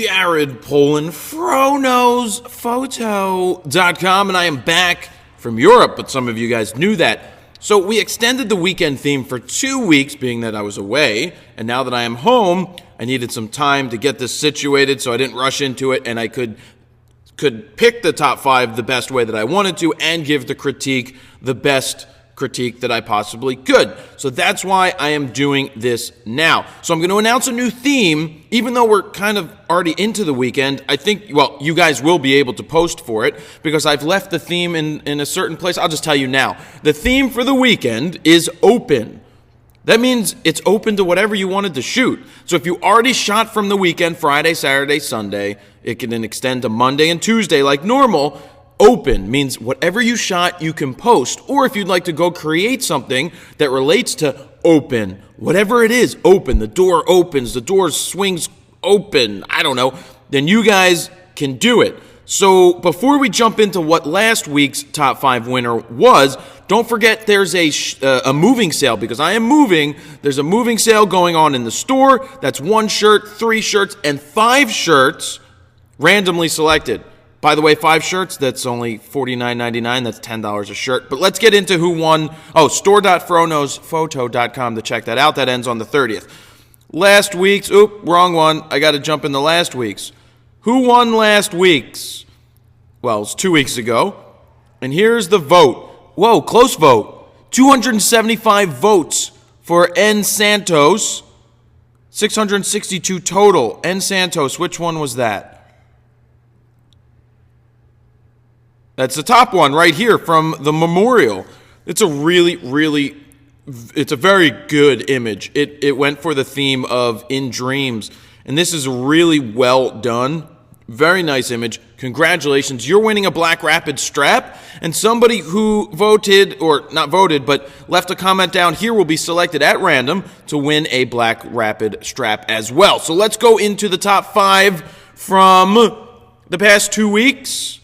Jared Polin, FroKnowsPhoto.com, and I am back from Europe, but some of you guys knew that. So we extended the weekend theme for 2 weeks, being that I was away, and now that I am home, I needed some time to get this situated so I didn't rush into it, and I could pick the top 5 the best way that I wanted to and give the critique the best critique that I possibly could. So that's why I am doing this now. So I'm going to announce a new theme, even though we're kind of already into the weekend. I think, well, you guys will be able to post for it because I've left the theme in a certain place. I'll just tell you now. The theme for the weekend is open. That means it's open to whatever you wanted to shoot. So if you already shot from the weekend, Friday, Saturday, Sunday, it can then extend to Monday and Tuesday like normal. Open means whatever you shot, you can post. Or if you'd like to go create something that relates to open, whatever it is, open, the door opens, the door swings open, I don't know, then you guys can do it. So before we jump into what last week's top 5 winner was, don't forget there's a moving sale because I am moving. There's a moving sale going on in the store. That's 1 shirt, 3 shirts, and 5 shirts randomly selected. By the way, 5 shirts, that's only $49.99. That's $10 a shirt. But let's get into who won. Oh, store.FroKnowsPhoto.com to check that out. That ends on the 30th. Last week's, wrong one. I got to jump into last week's. Who won last week's? Well, it's 2 weeks ago. And here's the vote. Whoa, close vote. 275 votes for N. Santos. 662 total. N. Santos, which one was that? That's the top one right here from the memorial. It's a it's a very good image. It went for the theme of In Dreams. And this is really well done. Very nice image. Congratulations. You're winning a Black Rapid strap. And somebody who voted, or not voted, but left a comment down here will be selected at random to win a Black Rapid strap as well. So let's go into the top 5 from the past 2 weeks.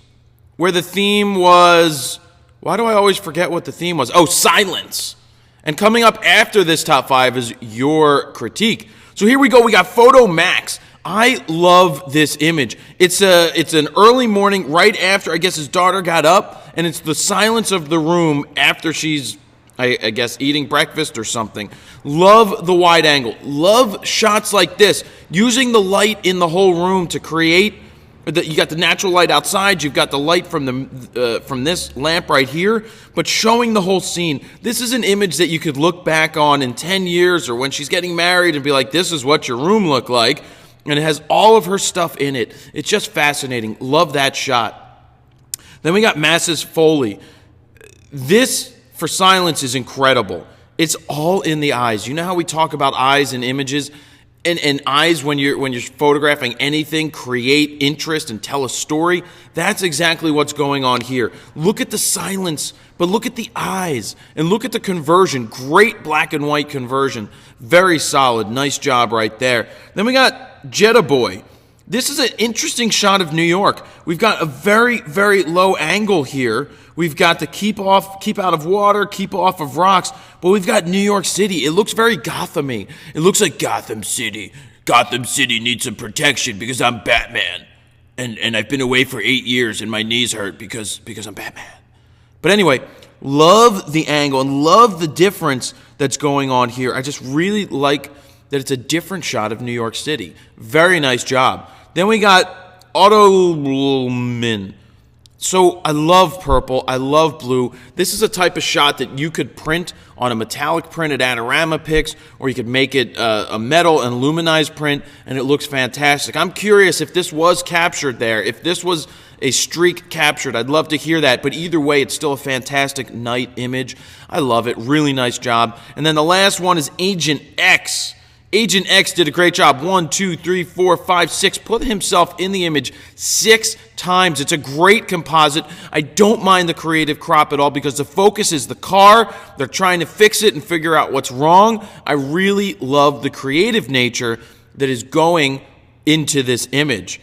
Where the theme was, why do I always forget what the theme was? Oh, silence. And coming up after this top 5 is your critique. So here we go. We got Photo Max. I love this image. It's an early morning right after, I guess, his daughter got up, and it's the silence of the room after she's, I guess, eating breakfast or something. Love the wide angle. Love shots like this, using the light in the whole room to create. You got the natural light outside, you've got the light from this lamp right here, but showing the whole scene. This is an image that you could look back on in 10 years or when she's getting married and be like, this is what your room looked like, and it has all of her stuff in it. It's just fascinating. Love that shot. Then we got Masses Foley. This, for silence, is incredible. It's all in the eyes. You know how we talk about eyes in images? And eyes, when you're photographing anything, create interest and tell a story. That's exactly what's going on here. Look at the silence, but look at the eyes. And look at the conversion. Great black and white conversion. Very solid. Nice job right there. Then we got Jetta Boy. This is an interesting shot of New York. We've got a very, very low angle here. We've got the keep out of water, keep off of rocks, but we've got New York City. It looks very Gotham-y. It looks like Gotham City. Gotham City needs some protection because I'm Batman. And I've been away for 8 years and my knees hurt because I'm Batman. But anyway, love the angle and love the difference that's going on here. I just really like that it's a different shot of New York City. Very nice job. Then we got Automin. So I love purple, I love blue. This is a type of shot that you could print on a metallic print at Adorama Pix, or you could make it a metal and luminized print, and it looks fantastic. I'm curious if this was captured there, if this was a streak captured. I'd love to hear that, but either way, it's still a fantastic night image. I love it. Really nice job. And then the last one is Agent X. Agent X did a great job. 1, 2, 3, 4, 5, 6. Put himself in the image 6 times. It's a great composite. I don't mind the creative crop at all because the focus is the car. They're trying to fix it and figure out what's wrong. I really love the creative nature that is going into this image.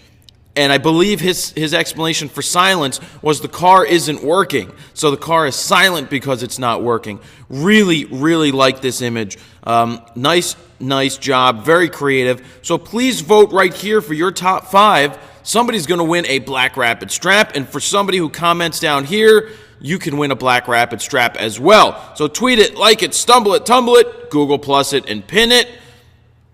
And I believe his explanation for silence was the car isn't working. So the car is silent because it's not working. Really, really like this image. Nice nice job, very creative. So please vote right here for your top 5. Somebody's going to win a Black Rapid strap, and for somebody who comments down here, you can win a Black Rapid strap as well. So tweet it, like it, stumble it, tumble it, Google Plus it, and pin it,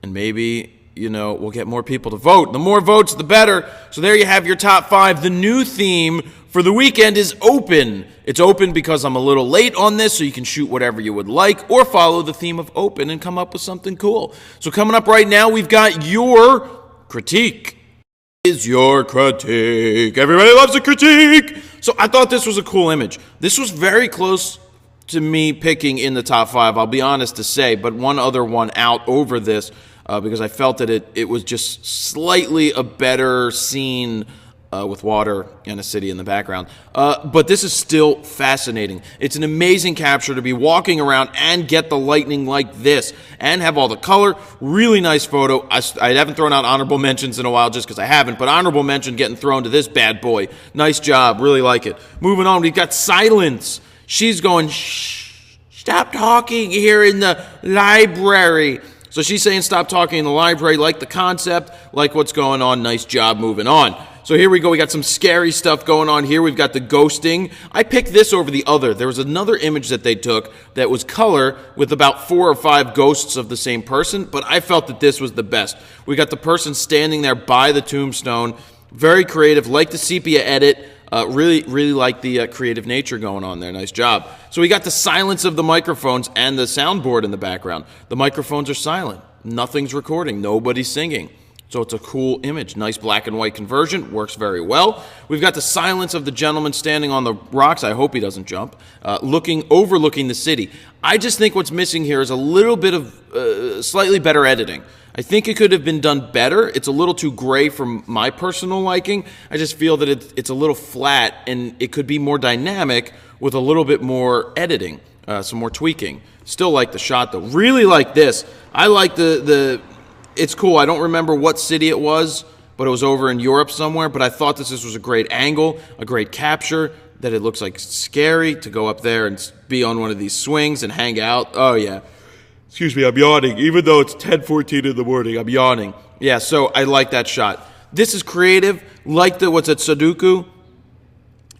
and maybe, we'll get more people to vote. The more votes, the better. So there you have your top 5. The new theme for the weekend is open. It's open because I'm a little late on this, so you can shoot whatever you would like or follow the theme of open and come up with something cool. So coming up right now, we've got your critique. Is your critique. Everybody loves a critique. So I thought this was a cool image. This was very close to me picking in the top 5, I'll be honest to say, but one other one out over this because I felt that it was just slightly a better scene with water and a city in the background. But this is still fascinating. It's an amazing capture to be walking around and get the lightning like this and have all the color. Really nice photo. I haven't thrown out honorable mentions in a while just because I haven't, but honorable mention getting thrown to this bad boy. Nice job. Really like it. Moving on, we've got silence. She's going, shh, stop talking here in the library. So she's saying stop talking in the library, like the concept, like what's going on. Nice job. Moving on. So here we go. We got some scary stuff going on here. We've got the ghosting. I picked this over the other. There was another image that they took that was color with about 4 or 5 ghosts of the same person, but I felt that this was the best. We got the person standing there by the tombstone. Very creative. Like the sepia edit. Really like the creative nature going on there. Nice job. So we got the silence of the microphones and the soundboard in the background. The microphones are silent. Nothing's recording. Nobody's singing. So it's a cool image. Nice black and white conversion. Works very well. We've got the silence of the gentleman standing on the rocks. I hope he doesn't jump. Overlooking the city. I just think what's missing here is a little bit of slightly better editing. I think it could have been done better. It's a little too gray for my personal liking. I just feel that it's a little flat, and it could be more dynamic with a little bit more editing, some more tweaking. Still like the shot, though. Really like this. I like it's cool. I don't remember what city it was, but it was over in Europe somewhere. But I thought this was a great angle, a great capture, that it looks like scary to go up there and be on one of these swings and hang out. Oh, yeah. Excuse me, I'm yawning. Even though it's 10:14 in the morning, I'm yawning. Yeah, so I like that shot. This is creative. Like what's it, Sudoku?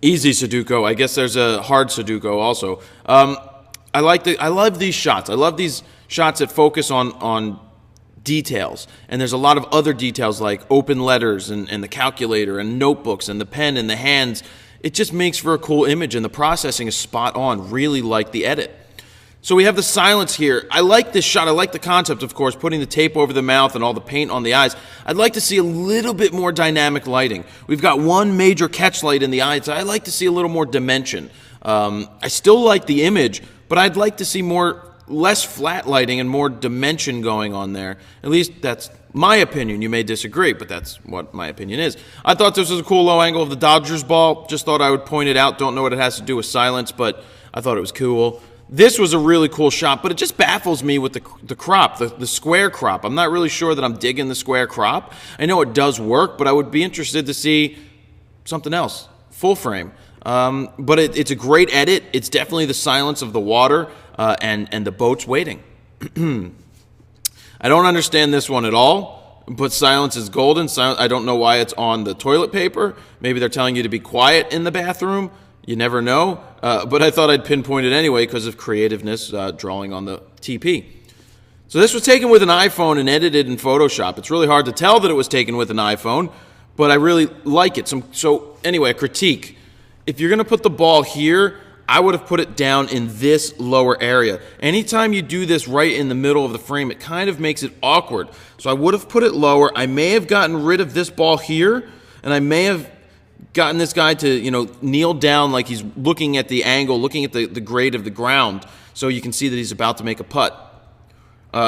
Easy Sudoku. I guess there's a hard Sudoku also. I love these shots. I love these shots that focus on details, and there's a lot of other details like open letters and the calculator and notebooks and the pen and the hands. It just makes for a cool image, and the processing is spot on. Really like the edit. So we have the silence here. I like this shot. I like the concept, of course, putting the tape over the mouth and all the paint on the eyes. I'd like to see a little bit more dynamic lighting. We've got one major catch light in the eyes. I'd like to see a little more dimension. I still like the image, but I'd like to see less flat lighting and more dimension going on there. At least that's my opinion. You may disagree, but that's what my opinion is. I thought this was a cool low angle of the Dodgers ball. Just thought I would point it out. Don't know what it has to do with silence, but I thought it was cool. This was a really cool shot, but it just baffles me with the crop, the square crop. I'm not really sure that I'm digging the square crop. I know it does work, but I would be interested to see something else, full frame. But it's a great edit. It's definitely the silence of the water and the boats waiting. I don't understand this one at all, but silence is golden. I don't know why it's on the toilet paper. Maybe they're telling you to be quiet in the bathroom. You never know. But I thought I'd pinpoint it anyway because of creativeness, drawing on the TP. So this was taken with an iPhone and edited in Photoshop. It's really hard to tell that it was taken with an iPhone, but I really like it. So anyway, a critique. If you're going to put the ball here, I would have put it down in this lower area. Anytime you do this right in the middle of the frame, it kind of makes it awkward. So I would have put it lower. I may have gotten rid of this ball here, and I may have gotten this guy to, kneel down like he's looking at the angle, looking at the grade of the ground, so you can see that he's about to make a putt.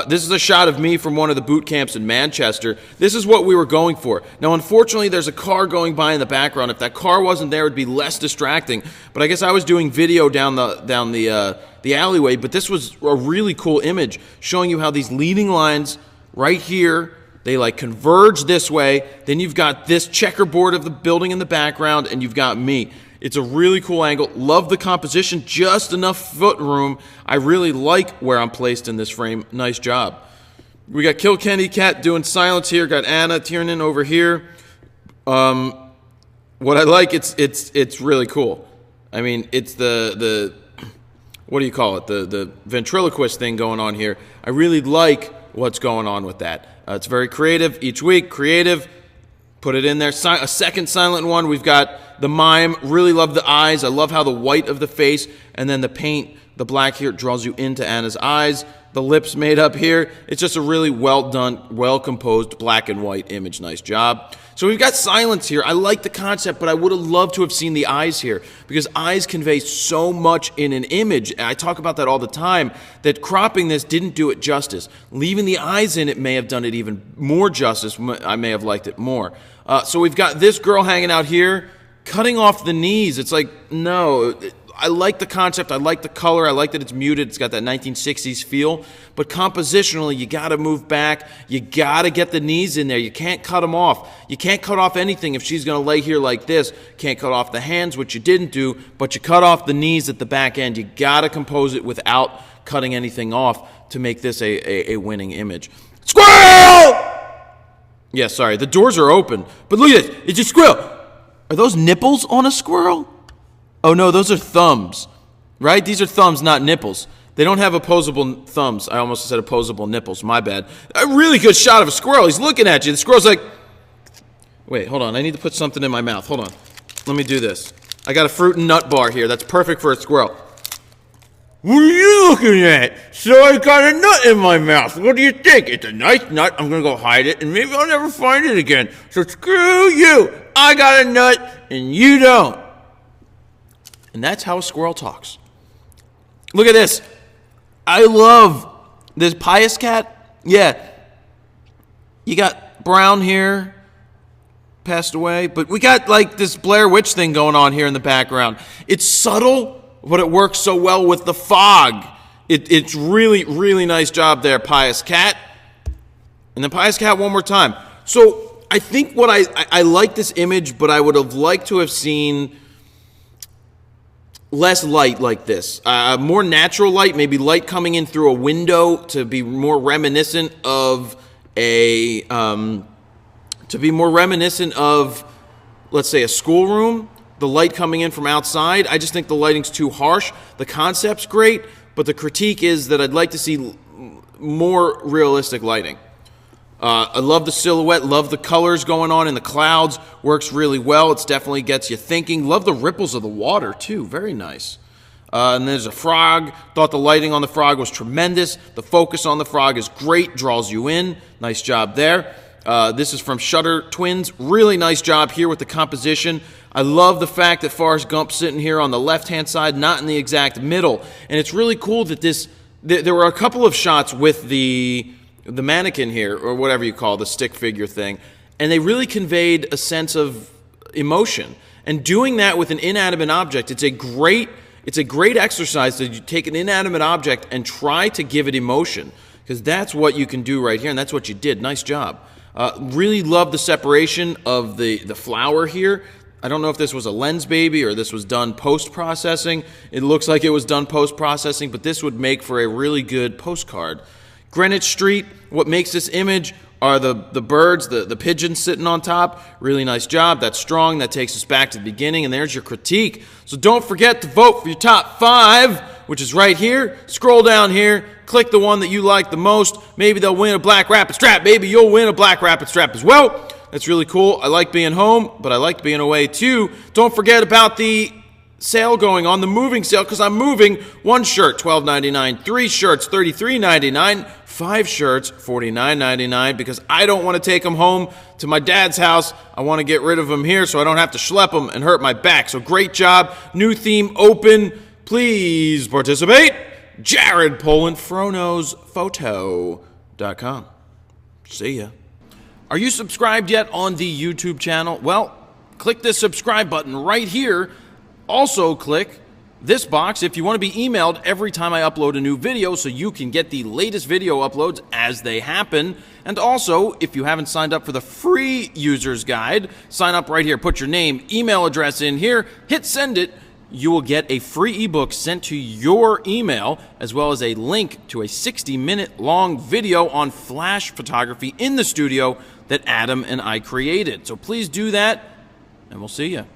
This is a shot of me from one of the boot camps in Manchester. This is what we were going for. Now, unfortunately, there's a car going by in the background. If that car wasn't there, it would be less distracting. But I guess I was doing video down the alleyway. But this was a really cool image showing you how these leading lines right here, they converge this way. Then you've got this checkerboard of the building in the background, and you've got me. It's a really cool angle. Love the composition. Just enough foot room. I really like where I'm placed in this frame. Nice job. We got Kilkenny Cat doing silence here. Got Anna Tiernan over here. What I like, it's really cool. I mean, it's the what do you call it? The ventriloquist thing going on here. I really like what's going on with that. It's very creative each week. Creative. Put it in there. A second silent one. We've got the mime. Really love the eyes. I love how the white of the face and then the paint, the black here, draws you into Anna's eyes. The lips made up here. It's just a really well done, well composed black and white image. Nice job. So we've got silence here. I like the concept, but I would have loved to have seen the eyes here because eyes convey so much in an image. And I talk about that all the time, that cropping this didn't do it justice. Leaving the eyes in it may have done it even more justice. I may have liked it more. So we've got this girl hanging out here, cutting off the knees. It's like, no. I like the concept. I like the color. I like that it's muted. It's got that 1960s feel. But compositionally, you got to move back. You got to get the knees in there. You can't cut them off. You can't cut off anything if she's going to lay here like this. Can't cut off the hands, which you didn't do, but you cut off the knees at the back end. You got to compose it without cutting anything off to make this a winning image. Squirrel! Yeah, sorry. The doors are open. But look at this. It's a squirrel. Are those nipples on a squirrel? Oh, no, those are thumbs, right? These are thumbs, not nipples. They don't have opposable thumbs. I almost said opposable nipples. My bad. A really good shot of a squirrel. He's looking at you. The squirrel's like, wait, hold on. I need to put something in my mouth. Hold on. Let me do this. I got a fruit and nut bar here. That's perfect for a squirrel. What are you looking at? So I got a nut in my mouth. What do you think? It's a nice nut. I'm going to go hide it, and maybe I'll never find it again. So screw you. I got a nut, and you don't. And that's how a squirrel talks. Look at this. I love this pious cat. Yeah. You got Brown here, passed away. But we got like this Blair Witch thing going on here in the background. It's subtle, but it works so well with the fog. It's really, really nice job there, pious cat. And then pious cat one more time. So I think what I like this image, but I would have liked to have seen less light like this, more natural light, maybe light coming in through a window to be more reminiscent of let's say a schoolroom. The light coming in from outside. I just think the lighting's too harsh. The concept's great, but the critique is that I'd like to see more realistic lighting. I love the silhouette, love the colors going on in the clouds, works really well. It definitely gets you thinking. Love the ripples of the water, too. Very nice. And there's a frog. Thought the lighting on the frog was tremendous. The focus on the frog is great, draws you in. Nice job there. This is from Shutter Twins. Really nice job here with the composition. I love the fact that Forrest Gump's sitting here on the left-hand side, not in the exact middle. And it's really cool that there were a couple of shots with the mannequin here, or whatever you call the stick figure thing, and they really conveyed a sense of emotion. And doing that with an inanimate object, it's a great exercise that you take an inanimate object and try to give it emotion, because that's what you can do right here, and that's what you did. Nice job. Really love the separation of the flower here. I don't know if this was a lens baby or this was done post-processing. It looks like it was done post-processing, but this would make for a really good postcard. Greenwich Street, what makes this image are the birds, the pigeons sitting on top. Really nice job. That's strong. That takes us back to the beginning, and there's your critique. So don't forget to vote for your top 5, which is right here. Scroll down here. Click the one that you like the most. Maybe they'll win a black rapid strap. Maybe you'll win a black rapid strap as well. That's really cool. I like being home, but I like being away too. Don't forget about the sale going on, the moving sale, because I'm moving. 1 shirt, $12.99. 3 shirts, $33.99. 5 shirts, $49.99, because I don't want to take them home to my dad's house. I want to get rid of them here so I don't have to schlep them and hurt my back. So great job. New theme open. Please participate. Jared Polin, FroKnowsPhoto.com. See ya. Are you subscribed yet on the YouTube channel? Well, click this subscribe button right here. Also click this box if you want to be emailed every time I upload a new video so you can get the latest video uploads as they happen. And also, if you haven't signed up for the free user's guide, sign up right here. Put your name, email address in here, hit send it. you will get a free ebook sent to your email, as well as a link to a 60-minute long video on flash photography in the studio that Adam and I created. So please do that, and we'll see you.